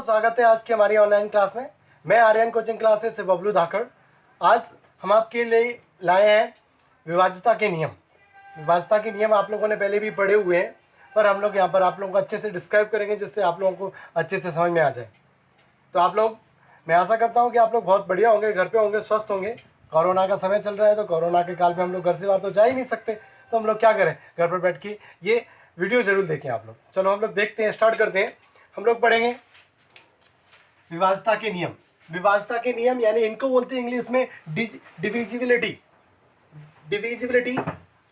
स्वागत है आज की हमारी ऑनलाइन क्लास में। मैं आर्यन कोचिंग क्लासेस से बबलू धाकड़। आज हम आपके लिए लाए हैं विभाज्यता के नियम। विभाज्यता के नियम आप लोगों ने पहले भी पढ़े हुए हैं, पर हम लोग यहाँ पर आप लोगों को अच्छे से डिस्क्राइब करेंगे जिससे आप लोगों को अच्छे से समझ में आ जाए। तो आप लोग, मैं आशा करता हूँ कि आप लोग बहुत बढ़िया होंगे, घर पे होंगे, स्वस्थ होंगे। कोरोना का समय चल रहा है, तो कोरोना के काल में हम लोग घर से बाहर तो जा ही नहीं सकते, तो हम लोग क्या करें, घर पर बैठ के ये वीडियो जरूर देखें आप लोग। चलो हम लोग देखते हैं, स्टार्ट करते हैं। हम लोग पढ़ेंगे विभाज्यता के नियम। विभाज्यता के नियम यानी इनको बोलते हैं इंग्लिश में डिविजिबिलिटी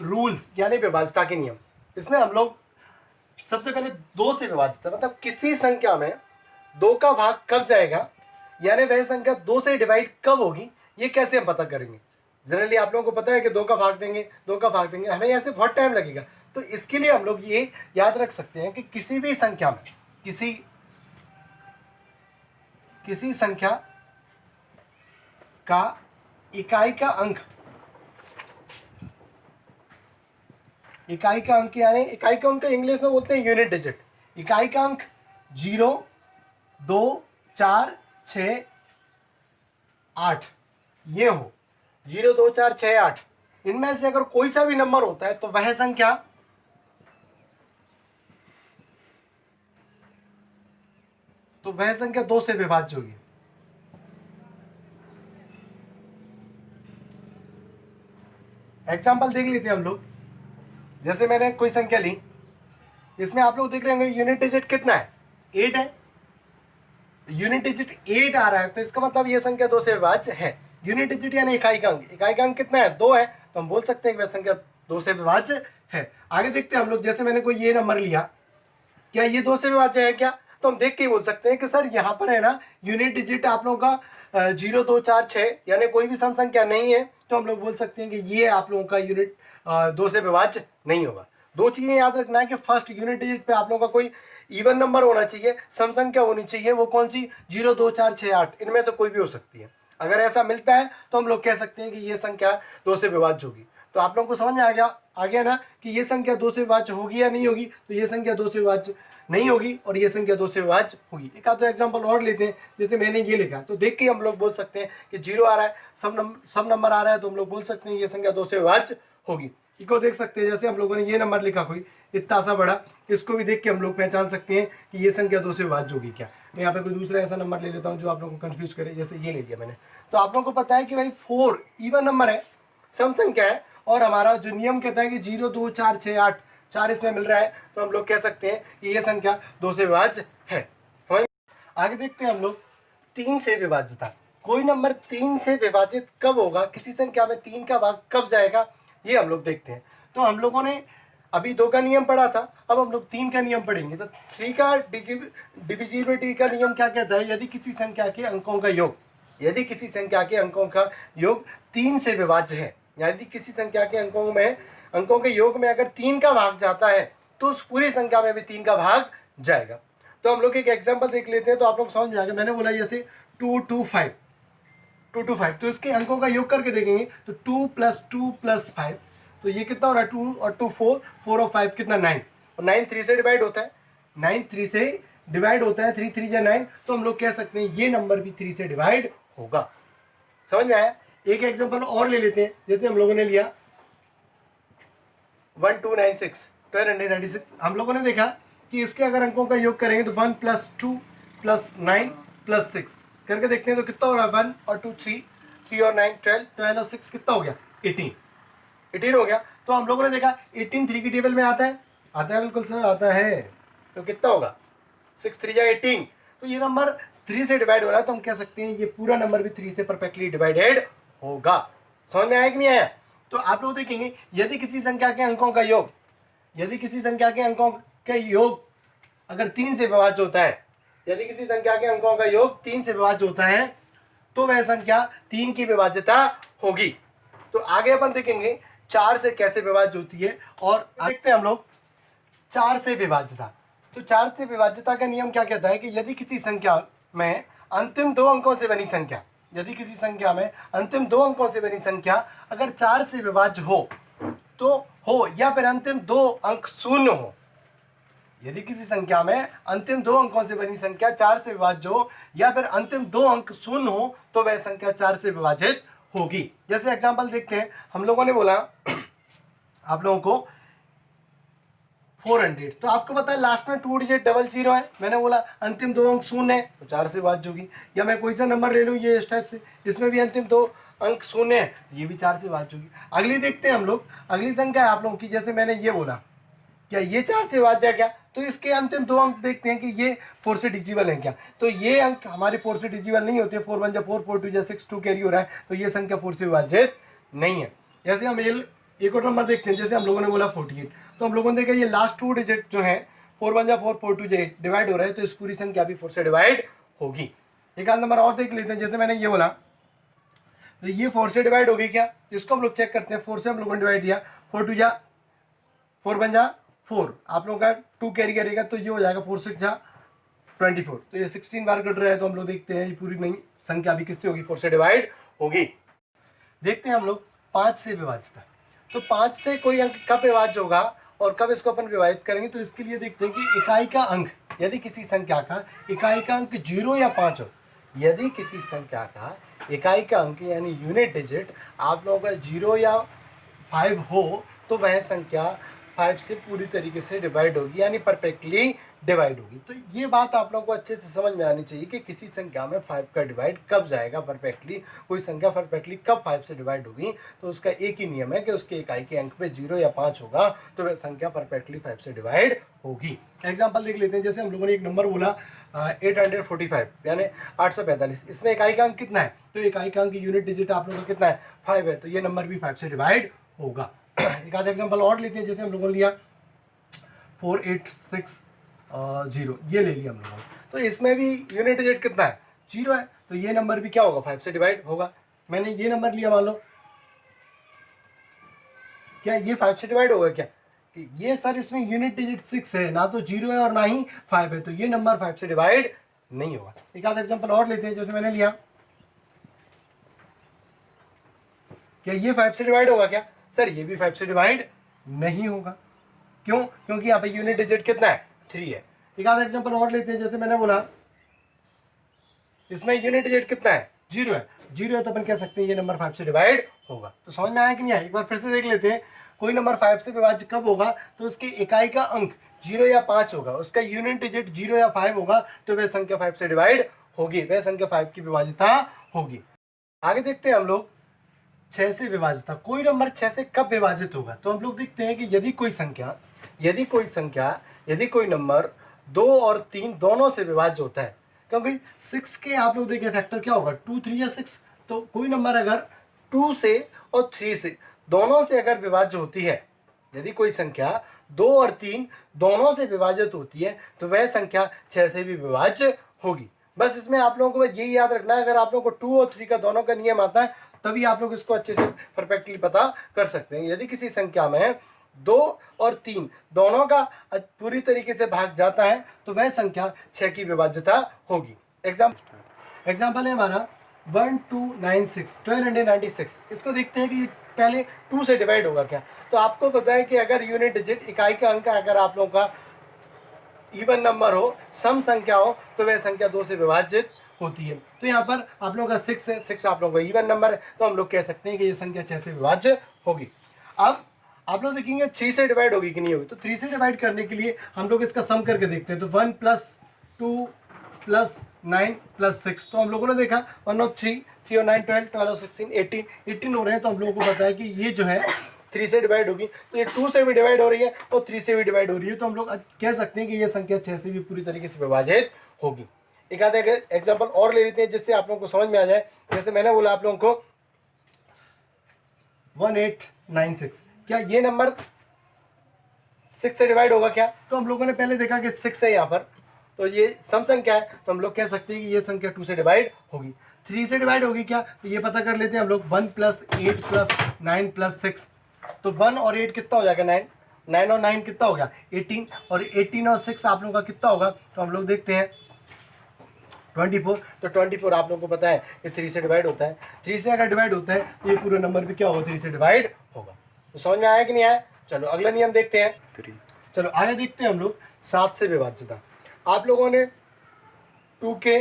रूल्स, यानी विभाज्यता के नियम। इसमें हम लोग सबसे पहले दो से विभाजित, मतलब किसी संख्या में दो का भाग कब जाएगा, यानी वह संख्या दो से डिवाइड कब होगी, ये कैसे हम पता करेंगे। जनरली आप लोगों को पता है कि दो का भाग देंगे, हमें ऐसे बहुत टाइम लगेगा। तो इसके लिए हम लोग ये याद रख सकते हैं कि किसी भी संख्या में किसी संख्या का इकाई का अंक यानी इकाई का अंक इंग्लिश में बोलते हैं यूनिट डिजिट। इकाई का अंक 0, 2, 4, 6, 8 ये हो। 0, 2, 4, 6, 8 इनमें से अगर कोई सा भी नंबर होता है तो वह संख्या दो से विभाज्य होगी। एग्जाम्पल देख लेते हैं हम लोग। जैसे मैंने कोई संख्या ली, इसमें आप लोग देख रहे होंगे यूनिट डिजिट कितना है, 8 है। यूनिट डिजिट 8 आ रहा है तो इसका मतलब यह संख्या दो से विभाज्य है। यूनिट डिजिट यानी इकाई का अंक कितना है, 2 है, तो हम बोल सकते हैं कि वह संख्या दो से विभाज्य है। आगे देखते हैं हम लोग। जैसे मैंने कोई ये नंबर लिया, क्या ये दो से विभाज्य है क्या, तो हम देख के ही बोल सकते हैं कि सर यहाँ पर है ना यूनिट डिजिट आप लोगों का 0, 2, 4, 6 यानी कोई भी सम संख्या नहीं है, तो हम लोग बोल सकते हैं कि ये आप लोगों का यूनिट दो से विभाज्य नहीं होगा। दो चीजें याद रखना है कि फर्स्ट यूनिट डिजिट पे आप लोगों का कोई इवन नंबर होना चाहिए, सम संख्या होनी चाहिए। वो कौन सी, 0, 2, 4, 6, 8 इनमें से कोई भी हो सकती है। अगर ऐसा मिलता है तो हम लोग कह सकते हैं कि ये संख्या दो से विभाज्य होगी। तो आप लोगों को समझ में आ गया ना कि ये संख्या दो से विभाज्य होगी या नहीं होगी। तो ये संख्या दो से विभाज्य नहीं होगी और ये संख्या दो से विभाज्य होगी। एक आध एग्जाम्पल और लेते हैं। जैसे मैंने ये लिखा, तो देख के हम लोग बोल सकते हैं कि 0 आ रहा है, सब नंबर आ रहा है, तो हम लोग बोल सकते हैं ये संख्या दो से विभाज्य होगी। इसको देख सकते हैं, जैसे हम लोगों ने ये नंबर लिखा कोई इतना सा बड़ा, इसको भी देख के हम लोग पहचान सकते हैं कि ये संख्या दो से विभाज्य होगी क्या। मैं यहाँ पे कोई दूसरा ऐसा नंबर ले लेता हूँ जो आप लोगों को कंफ्यूज करे। जैसे ये ले लिया मैंने, तो आप लोगों को पता है कि भाई 4 इवन नंबर है, सम संख्या है, और हमारा जो नियम कहता है कि 0, 2, 4, 6, 8 4 इसमें मिल रहा है, तो हम लोग कह सकते हैं कि ये संख्या दो से विभाज्य है। आगे देखते हैं हम लोग 3 से विभाज्यता। कोई नंबर 3 से विभाजित कब होगा, किसी संख्या में 3 का भाग कब जाएगा, ये हम लोग देखते हैं। तो हम लोगों ने अभी 2 का नियम पढ़ा था, अब हम लोग 3 का नियम पढ़ेंगे। तो 3 का डिविजिबिलिटी का नियम क्या कहता है, यदि किसी संख्या के अंकों का योग 3 से विभाज्य है, यदि किसी संख्या के अंकों के योग में अगर 3 का भाग जाता है तो उस पूरी संख्या में भी 3 का भाग जाएगा। तो हम लोग एक एग्जांपल देख लेते हैं, तो आप लोग समझ में आ गया। मैंने बोला जैसे 2, 2, 5, तो इसके अंकों का योग करके देखेंगे तो 2 + 2 + 5, तो ये कितना हो रहा है, 2 और 2 4, 4 और 5 कितना, 9, और 9 3 से डिवाइड होता है, 3 3 या 9, तो हम लोग कह सकते हैं ये नंबर भी 3 से डिवाइड होगा। समझ में आया। एक एग्जांपल और ले लेते हैं। जैसे हम लोगों ने लिया 1296, हम लोगों ने देखा कि इसके अगर अंकों का योग करेंगे तो 1 + 2 + 9 + 6 करके देखते हैं तो कितना हो रहा है, 1 और 2 3, 3 और 9 12 और 6 कितना हो गया, 18 हो गया। तो हम लोगों ने देखा 18 3 की टेबल में आता है बिल्कुल सर आता है। तो कितना होगा, 6 3 = 18। तो ये नंबर 3 से डिवाइड हो रहा है, तो हम कह सकते हैं ये पूरा नंबर भी 3 से परफेक्टली डिवाइडेड होगा। समझ में आया कि नहीं आया। तो आप लोग देखेंगे यदि किसी संख्या के अंकों का योग अगर 3 से विभाज्य होता है, तो वह संख्या 3 की विभाज्यता होगी। तो आगे अपन देखेंगे 4 से कैसे विभाज्य होती है, और देखते हैं हम लोग 4 से विभाज्यता। तो 4 से विभाज्यता का नियम क्या कहता है कि यदि किसी संख्या में अंतिम 2 अंकों से बनी संख्या अगर 4 से विभाज्य हो या फिर अंतिम 2 अंक शून्य हो, यदि किसी संख्या में अंतिम 2 अंकों से बनी संख्या 4 से विभाज्य हो या फिर अंतिम 2 अंक शून्य हो तो वह संख्या 4 से विभाजित होगी। जैसे एग्जांपल देखते हैं, हम लोगों ने बोला आप लोगों को 400, तो आपको पता है लास्ट में 2 डिजिट 00 है, मैंने बोला अंतिम 2 अंक शून्य है तो 4 से विभाज्य होगी। या मैं कोई सा नंबर ले लूँ ये इस टाइप से, इसमें भी अंतिम 2 अंक शून्य है, ये भी 4 से विभाज्य होगी। अगली देखते हैं हम लोग, अगली संख्या है आप लोगों की, जैसे मैंने ये बोला क्या ये 4 से विभाज्य है क्या, तो इसके अंतिम 2 अंक देखते हैं कि ये 4 से डिजिबल है क्या, तो ये अंक हमारे 4 से डिजिबल नहीं होते, 4 1 जा 4 4 2 जा 6 2 कैरी हो रहा है, तो ये संख्या 4 से विभाजित नहीं है। जैसे हम एक और नंबर देखते हैं, जैसे हम लोगों ने बोला 48, तो हम लोगों ने देखा ये लास्ट 2 डिजिट जो है 4 1 जा 4 4 2 जा 8 डिवाइड हो रहा है, तो इस पूरी संख्या भी 4 से डिवाइड होगी। एक आध नंबर और देख लेते हैं, जैसे मैंने ये बोला तो ये 4 से डिवाइड होगी क्या, इसको हम लोग चेक करते हैं। 4 से हम लोगों ने डिवाइड दिया, 4 2 जा 4 1 जा 4, आप लोगों का 2 कैरी करेगा तो ये हो जाएगा 4 6 जा 24, तो ये 16 बार कट रहा है, तो हम लोग देखते हैं ये पूरी नई संख्या भी किससे होगी, 4 से डिवाइड होगी। देखते हैं हम लोग 5 से विभाज्यता, तो 5 से कोई अंक कब विभाज्य होगा और कब इसको अपन विभाजित करेंगे, तो इसके लिए देखते हैं कि इकाई का अंक, यदि किसी संख्या का इकाई का अंक 0 या 5 हो, यदि किसी संख्या का इकाई का अंक यानी यूनिट डिजिट आप लोगों का 0 या 5 हो तो वह संख्या 5 से पूरी तरीके से डिवाइड होगी, यानी परफेक्टली डिवाइड होगी। तो ये बात आप लोगों को अच्छे से समझ में आनी चाहिए कि किसी संख्या में 5 का डिवाइड कब जाएगा परफेक्टली, कोई संख्या परफेक्टली कब 5 से डिवाइड होगी, तो उसका एक ही नियम है कि उसके इकाई के अंक पे 0 या 5 होगा तो वह संख्या परफेक्टली 5 से डिवाइड होगी। एग्जाम्पल देख लेते हैं, जैसे हम लोगों ने एक नंबर बोला 845 यानी 845, इसमें इकाई का अंक कितना है, तो इकाई का अंक यूनिट डिजिट आप लोगों का कितना है, 5 है, तो ये नंबर भी 5 से डिवाइड होगा। एक आधा एग्जाम्पल और लेते हैं, जैसे हम लोगों ने लिया 4860, ये ले लिया हम लोगों ने, तो इसमें भी यूनिट डिजिट कितना है, 0 है, तो ये नंबर भी क्या होगा, 5 से डिवाइड होगा। मैंने ये नंबर लिया, मान लो क्या ये 5 से डिवाइड होगा क्या, कि ये सर इसमें यूनिट डिजिट 6 है, ना तो 0 है और ना ही 5 है, तो ये नंबर 5 से डिवाइड नहीं होगा। एक आधा एग्जाम्पल और लेते हैं, जैसे मैंने लिया क्या ये 5 से डिवाइड होगा क्या, सर ये भी 5 से डिवाइड नहीं होगा। क्यों, क्योंकि यहाँ पे यूनिट डिजिट कितना है, 3 है। एक आधा एग्जाम्पल और लेते हैं, जैसे मैंने बोला इसमें यूनिट डिजिट कितना है, 0 है, 0 है, तो अपन कह सकते हैं ये नंबर 5 से डिवाइड होगा। तो समझ में आया कि नहीं आया, एक बार फिर से देख लेते हैं, कोई नंबर 5 से विभाज्य कब होगा, तो उसके इकाई का अंक 0 या 5 होगा, उसका यूनिट डिजिट 0 या 5 होगा, तो वह संख्या 5 से डिवाइड होगी, वह संख्या 5 की विभाज्यता होगी। आगे देखते हैं हम लोग 6 से विभाज्यता, कोई नंबर 6 से कब विभाजित होगा, तो हम लोग देखते हैं कि यदि कोई नंबर 2 और 3 दोनों से विभाज्य होता है, क्योंकि 6 के आप लोग देखिए फैक्टर क्या होगा, 2 3 या 6, तो कोई नंबर अगर 2 से और 3 से दोनों से अगर विभाज्य होती है, यदि कोई संख्या 2 और 3 दोनों से विभाजित होती है तो वह संख्या 6 से भी विभाज्य होगी। बस इसमें आप लोगों को यही याद रखना है, अगर आप लोगों को 2 और 3 का दोनों का नियम आता है तभी आप लोग इसको अच्छे से परफेक्टली पता कर सकते हैं। यदि किसी संख्या में 2 और 3 दोनों का पूरी तरीके से भाग जाता है तो वह संख्या 6 की विभाज्यता होगी। एग्जाम्पल है हमारा 1296, इसको देखते हैं कि पहले 2 से डिवाइड होगा क्या, तो आपको पता है कि अगर यूनिट डिजिट इकाई का अंक अगर आप लोगों का इवन नंबर हो, सम संख्या हो, तो वह संख्या 2 से विभाजित होती है। तो यहाँ पर आप लोगों का 6 है, 6 आप लोगों का इवन नंबर है, तो हम लोग कह सकते हैं कि ये संख्या 6 से विभाज्य होगी। अब आप लोग देखेंगे 3 से डिवाइड होगी कि नहीं होगी, तो 3 से डिवाइड करने के लिए हम लोग इसका सम करके देखते हैं, तो 1 + 2 + 9 + 6, तो हम लोगों ने देखा 1 और 3, 3 और 9 12, 12 और 16 18 हो रहे हैं, तो हम लोगों को पता है कि ये जो है 3 से डिवाइड होगी, तो ये 2 से भी डिवाइड हो रही है और 3 से भी डिवाइड हो रही है, तो हम लोग कह सकते हैं कि ये संख्या 6 से भी पूरी तरीके से विभाजित होगी। एक आधा एग्जाम्पल और ले लेते हैं जिससे आप लोगों को समझ में आ जाए। जैसे मैंने बोला आप लोगों को 1896, क्या ये नंबर 6 से डिवाइड होगा क्या, तो हम लोगों ने पहले देखा कि 6 है यहाँ पर, तो ये सम संख्या है, तो हम लोग कह सकते हैं कि ये संख्या 2 से डिवाइड होगी। 3 से डिवाइड होगी क्या, तो ये पता कर लेते हैं हम लोग, 1 + 8 + 9 + 6, तो 1 और 8 कितना हो जाएगा, 9, 9 और 9 कितना हो गया 18, और 18 और 6 आप लोगों का कितना होगा, तो हम लोग देखते हैं 24, तो 24 आप लोगों को पता है कि 3 से डिवाइड होता है, 3 से अगर डिवाइड होता है तो ये पूरा नंबर भी क्या होगा, 3 से डिवाइड होगा। तो समझ में आया कि नहीं आया, चलो अगला नियम देखते हैं। चलो आगे देखते हैं हम लोग 7 से विभाज्यता। आप लोगों ने 2k,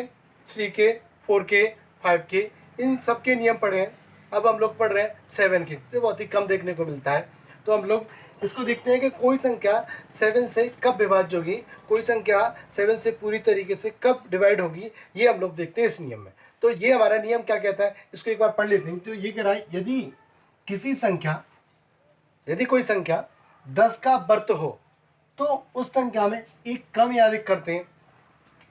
3k, 4k, 5k इन सब के नियम पढ़े हैं। अब हम लोग पढ़ रहे हैं 7 के, तो बहुत ही कम देखने को मिलता है। तो हम लोग इसको देखते हैं कि कोई संख्या 7 से कब विभाज्य होगी, कोई संख्या 7 से पूरी तरीके से कब डिवाइड होगी, ये हम लोग देखते हैं इस नियम में। तो ये हमारा नियम क्या कहता है, इसको एक बार पढ़ लेते हैं। तो ये कह रहा है यदि कोई संख्या 10 का वर्त हो तो उस संख्या में एक कम या अधिक करते हैं,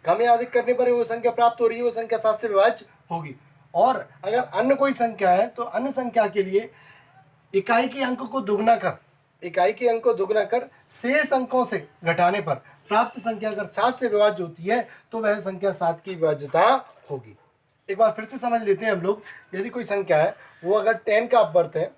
कम या अधिक करने पर वो संख्या प्राप्त हो रही है, वो संख्या 7 से विभाज्य होगी। और अगर अन्य कोई संख्या है तो अन्य संख्या के लिए इकाई के अंक को दुगना कर शेष अंकों से घटाने पर प्राप्त संख्या अगर 7 से विभाज्य होती है तो वह संख्या 7 की विभाज्यता होगी। एक बार फिर से समझ लेते हैं हम लोग। यदि कोई संख्या है वो अगर 10 का अपवर्त है,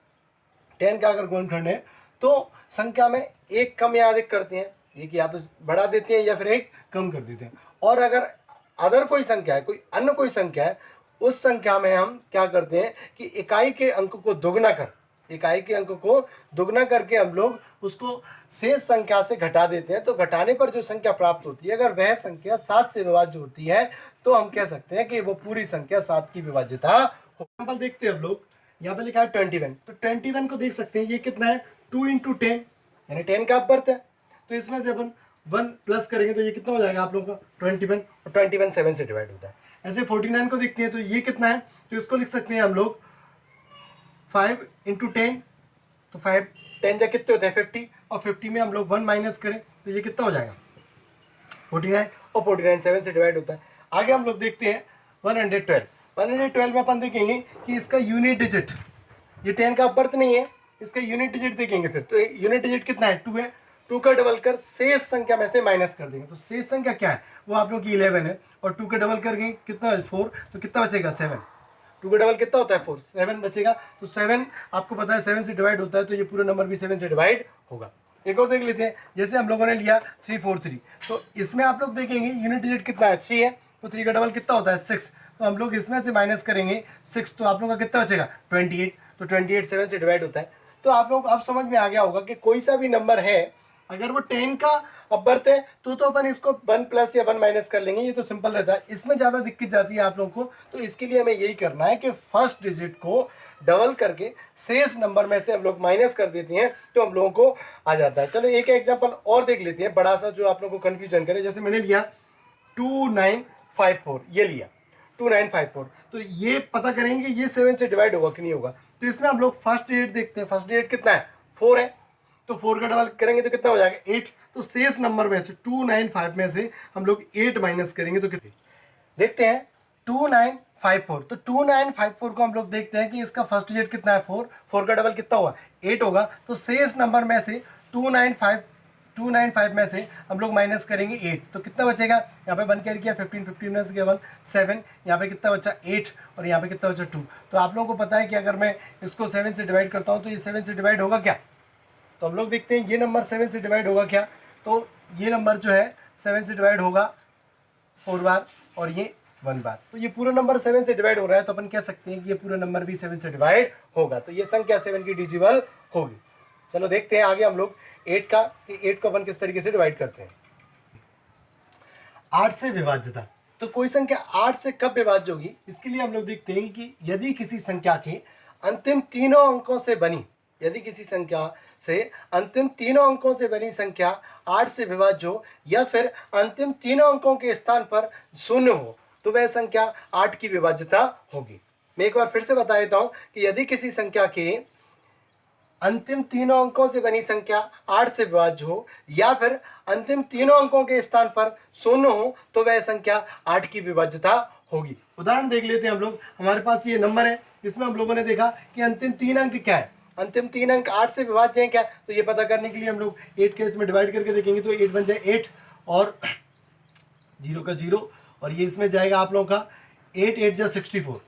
10 का अगर गुणनखंड है, तो संख्या में एक कम या अधिक करते हैं, एक या तो बढ़ा देते हैं या फिर एक कम कर देते हैं। और अगर कोई संख्या है, कोई अन्य कोई संख्या है, उस संख्या में हम क्या करते हैं कि इकाई के अंक को दुगना करके हम लोग उसको शेष संख्या से घटा देते हैं। तो घटाने पर जो संख्या प्राप्त होती है, अगर वह संख्या 7 से विभाज्य होती है तो हम कह सकते हैं कि वो पूरी संख्या 7 की विभाज्यता हो। एग्जाम्पल देखते हैं हम लोग। यहाँ पे लिखा है 21, तो 21 को देख सकते हैं, ये कितना है 2 × 10, यानी 10 का अपवर्त है। तो इसमें से अपन 1 प्लस करेंगे तो ये कितना हो जाएगा आप लोगों का 21, और 21 7 से डिवाइड होता है। ऐसे 49 को देखते हैं तो ये कितना है, तो इसको लिख सकते हैं हम लोग 5 × 10, तो 5 10 जा कितने होते हैं 50, और 50 में हम लोग 1 माइनस करें तो ये कितना हो जाएगा 49, और 49 7 से डिवाइड होता है। आगे हम लोग देखते हैं 112 में अपन देखेंगे कि इसका यूनिट डिजिट, ये 10 का अपवर्त नहीं है, इसका यूनिट डिजिट देखेंगे फिर। तो यूनिट डिजिट कितना है 2 है, 2 का डबल कर शेष संख्या में से माइनस कर देंगे। तो शेष संख्या क्या है, वो आप लोग की 11 है, और 2 का डबल करके कितना है 4, तो कितना बचेगा 7। 2 का डबल कितना होता है 4, 7 बचेगा। तो 7 आपको पता है 7 से डिवाइड होता है, तो ये पूरा नंबर भी 7 से डिवाइड होगा। एक और देख लेते हैं, जैसे हम लोगों ने लिया 343, तो इसमें आप लोग देखेंगे यूनिट डिजिट कितना है 3 है, तो 3 का डबल कितना होता है 6, तो हम लोग इसमें से माइनस करेंगे 6, तो आप लोगों का कितना बचेगा 28, तो 28 7 से डिवाइड होता है। तो आप लोग अब समझ में आ गया होगा कि कोई सा भी नंबर है अगर वो 10 का अपवर्त है तो अपन इसको 1 प्लस या 1 माइनस कर लेंगे, ये तो सिंपल रहता है। इसमें ज़्यादा दिक्कत जाती है आप लोगों को, तो इसके लिए हमें यही करना है कि फर्स्ट डिजिट को डबल करके शेष नंबर में से हम लोग माइनस कर देते हैं, तो हम लोगों को आ जाता है। चलो एक एग्जाम्पल और देख लेते हैं बड़ा सा, जो आप लोगों को कन्फ्यूजन करे। जैसे मैंने लिया 2954, ये लिया 2954, तो ये पता करेंगे ये 7 से डिवाइड होगा कि नहीं होगा। तो इसमें हम लोग फर्स्ट डिजिट देखते हैं, फर्स्ट डिजिट कितना है 4 है, तो 4 का डबल करेंगे तो कितना हो जाएगा 8। तो शेष नंबर में से 295 में से हम लोग 8 माइनस करेंगे तो कितने, देखते हैं 2954, तो 2954 को हम लोग देखते हैं कि इसका फर्स्ट डिजिट कितना है 4, 4 का डबल कितना होगा 8 होगा। तो शेष नंबर में से 295 में से हम लोग माइनस करेंगे 8, तो कितना बचेगा, यहाँ पे 1 कैरी किया 15 में से 1 7, यहाँ पे कितना बचा 8, और यहाँ पे कितना बचा 2। तो आप लोगों को पता है कि अगर मैं इसको 7 से डिवाइड करता हूँ तो ये 7 से डिवाइड होगा क्या, तो हम लोग देखते हैं ये नंबर 7 से डिवाइड होगा क्या। तो ये नंबर जो है 7 से डिवाइड होगा 4 बार और ये 1 बार, तो ये पूरा नंबर 7 से डिवाइड हो रहा है, तो अपन कह सकते हैं कि ये पूरा नंबर भी 7 से डिवाइड होगा। तो ये संख्या 7 की डिजिबल होगी। चलो देखते हैं आगे हम लोग 8 का, कि 8 को अपन किस तरीके से डिवाइड करते हैं। 8 से विभाज्यता, तो कोई संख्या 8 से कब विभाज्य होगी, इसके लिए हम लोग देखते हैं कि यदि किसी संख्या के अंतिम तीनों अंकों से बनी, यदि किसी संख्या से अंतिम तीनों अंकों से बनी संख्या 8 से विभाज्य हो, या फिर अंतिम तीनों अंकों के स्थान पर 0 हो, तो वह संख्या 8 की विभाज्यता होगी। मैं एक बार फिर से बता देता हूं कि यदि किसी संख्या के अंतिम तीनों अंकों से बनी संख्या 8 से विभाज्य हो, या फिर अंतिम तीनों अंकों के स्थान पर 0 हो, तो वह संख्या 8 की विभाज्यता होगी। उदाहरण देख लेते हैं हम लोग। हमारे पास ये नंबर है, इसमें हम लोगों ने देखा कि अंतिम 3 अंक क्या है, अंतिम 3 अंक 8 से विभाज्य हैं क्या, तो ये पता करने के लिए हम लोग 8 के इसमें डिवाइड करके देखेंगे, तो 8 बन जाए 8 और 0 का 0, और ये इसमें जाएगा आप लोगों का 8 8 जा 64।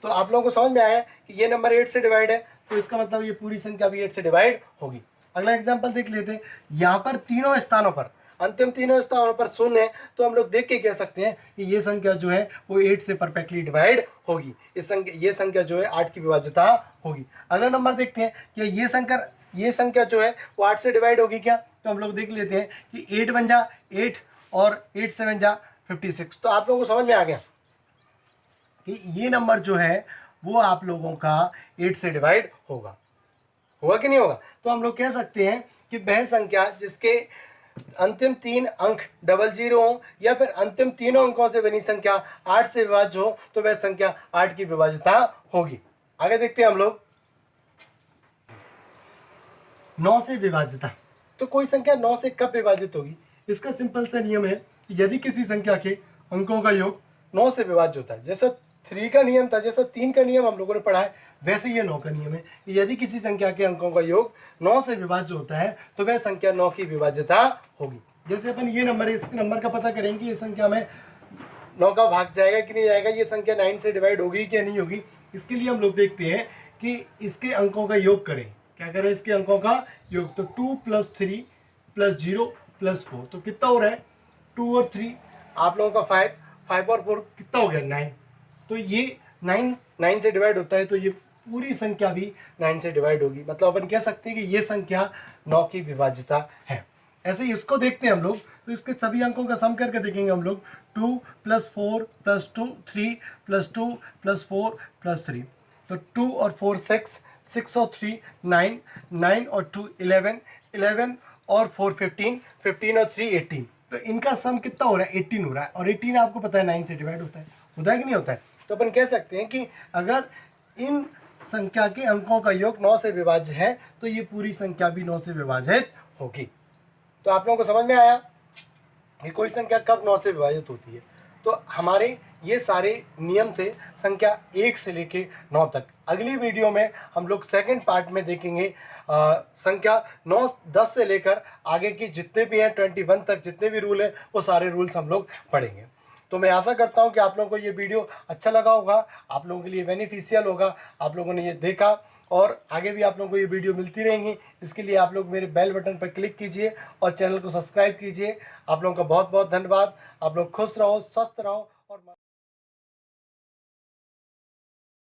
तो आप लोगों को समझ में आया कि ये नंबर 8 से डिवाइड है, तो इसका मतलब ये पूरी संख्या भी 8 से डिवाइड होगी। अगला एग्जाम्पल देख लेते हैं। यहाँ पर तीनों स्थानों पर, अंतिम तीनों स्थानों पर 0 है, तो हम लोग देख के कह सकते हैं कि ये संख्या जो है वो 8 से परफेक्टली डिवाइड होगी। ये संख्या जो है 8 की विभाज्यता होगी। अगला नंबर देखते हैं कि ये संख्या जो है वो 8 से डिवाइड होगी क्या, तो हम लोग देख लेते हैं कि 8 1 जा 8 और 8 7 जा 56। तो आप लोगों को समझ में आ गया कि ये नंबर जो है वो आप लोगों का 8 से डिवाइड होगा कि नहीं होगा। तो हम लोग कह सकते हैं कि वह संख्या जिसके अंतिम 3 अंक 00 हो या फिर अंतिम तीनों अंकों से बनी संख्या 8 से विभाज्य हो तो वह संख्या 8 की विभाज्यता होगी। आगे देखते हैं हम लोग 9 से विभाज्यता। तो कोई संख्या 9 से कब विभाजित होगी? इसका सिंपल सा नियम है कि यदि किसी संख्या के अंकों का योग 9 से विभाज्य होता है, जैसा 3 का नियम था, जैसा 3 का नियम हम लोगों ने पढ़ा है, वैसे ये 9 का नियम है कि यदि किसी संख्या के अंकों का योग 9 से विभाज्य होता है तो वह संख्या 9 की विभाज्यता होगी। जैसे अपन ये नंबर है, इस नंबर का पता करेंगे ये संख्या में 9 का भाग जाएगा कि नहीं जाएगा, ये संख्या 9 से डिवाइड होगी कि नहीं होगी। इसके लिए हम लोग देखते हैं कि इसके अंकों का योग करें। क्या करें? इसके अंकों का योग। तो 2 + 3 + 0 + 4 तो कितना हो रहा है? 2 और 3 आप लोगों का 5, 5 और 4 कितना हो गया? 9। तो ये 9 से डिवाइड होता है तो ये पूरी संख्या भी 9 से डिवाइड होगी। मतलब अपन कह सकते हैं कि ये संख्या 9 की विभाज्यता है। ऐसे ही इसको देखते हैं हम लोग, तो इसके सभी अंकों का सम करके देखेंगे हम लोग। 2 + 4 + 2 3 + 2 + 4 + 3 तो 2 और 4 6, 6 और 3 9, 9 और 2 11, 11 और 4 15, 15 और 3 18। तो इनका सम कितना हो रहा है? 18 हो रहा है। और 18 आपको पता है 9 से डिवाइड होता है कि नहीं होता है? तो अपन कह सकते हैं कि अगर इन संख्या के अंकों का योग 9 से विभाज्य है तो ये पूरी संख्या भी 9 से विभाजित होगी। तो आप लोगों को समझ में आया कि कोई संख्या कब 9 से विभाजित होती है। तो हमारे ये सारे नियम थे संख्या 1 से लेके 9 तक। अगली वीडियो में हम लोग सेकंड पार्ट में देखेंगे संख्या 9 10 से लेकर आगे की जितने भी हैं 21 तक जितने भी रूल हैं वो सारे रूल्स हम लोग पढ़ेंगे। तो मैं आशा करता हूँ कि आप लोगों को ये वीडियो अच्छा लगा होगा, आप लोगों के लिए बेनिफिशियल होगा, आप लोगों ने ये देखा और आगे भी आप लोगों को ये वीडियो मिलती रहेंगी। इसके लिए आप लोग मेरे बेल बटन पर क्लिक कीजिए और चैनल को सब्सक्राइब कीजिए। आप लोगों का बहुत बहुत धन्यवाद। आप लोग खुश रहो, स्वस्थ रहो।